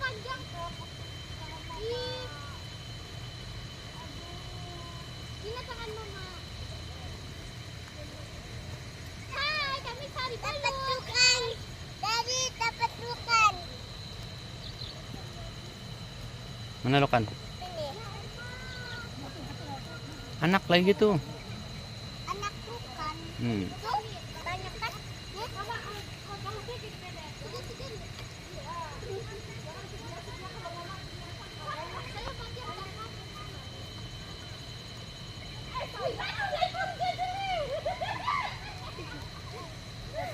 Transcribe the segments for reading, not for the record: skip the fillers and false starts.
panjang kok. Ih. Ini tangan mama. Hai, kami cari balok. Dari dapat bukan. Mana Lokan? Ini. Anak lagi gitu. Anak bukan. Tuh, banyak kan? Ya, mama. Kalau sedikit beda. Sedikit.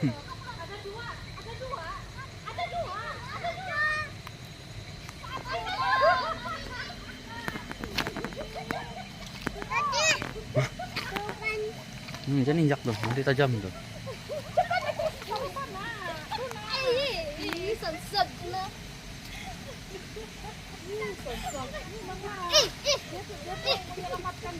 Saya mati apa? Ada dua. Jangan injak tuh, nanti tajam tuh. Wih, itu makan.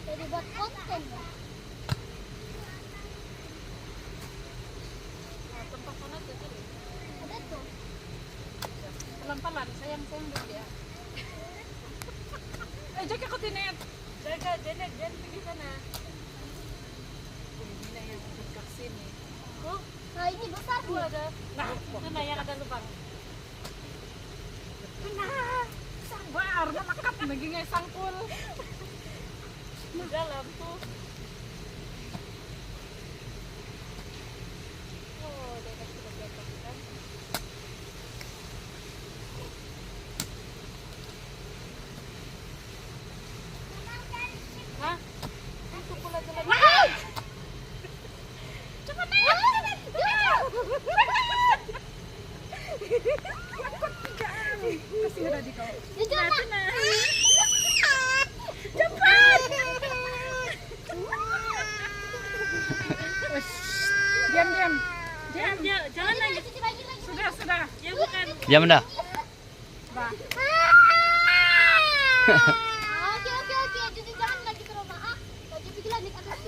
Jadi buat konten. Ada tuh. Pelan-pelan, sayang dulu ya. Jaga aku Tinet. Jaga Janet, jangan pergi sana. Ini yang dekat sini. Tuh, Nah, ini besar tuh ada. Nah, sana yang ada lubang. Nah, sabar, melekat nagingay sangkul. Di dalam tuh. Oh, dekat sudah jatuh kan. Hah? Itu pula jalan. Cepat naik. Kasih udah di kau. Cepat. Diam. Jalan lagi. Lagi. Sudah. Ya bukan. Diam dah. Bah. Oke. Jadi jangan lagi ke rumah. Jadi pergilah naik atas.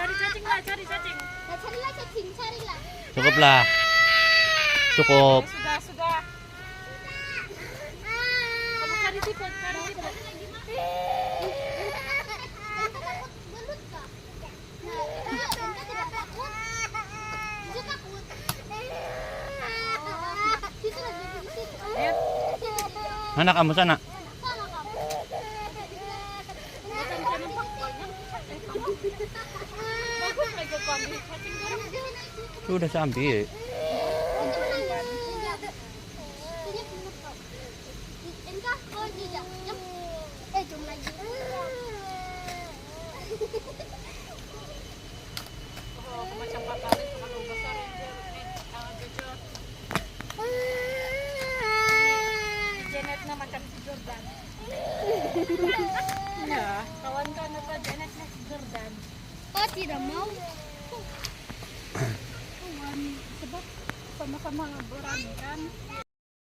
Cari cacing lah, cari cacing. Nah, carilah cacing, carilah. Cukuplah. Cukup. Sudah. Kamu cari siput, cari siput. Ente takut belut kah? Nah, ente tidak takut. Dia takut. Situ lagi di situ. Lihat. Mana kamu sana? Sana kamu. Bagus lagi kau ambil cacing dorong. Sudah saya ambil. Jom lagi. Oh, macam patalis kalau besar itu. Jujur. Janet na macam si Jordan. Ya, kawan ka na ba Janet na si Jordan? Oh, tidak mau. Sebab sama-sama berani kan.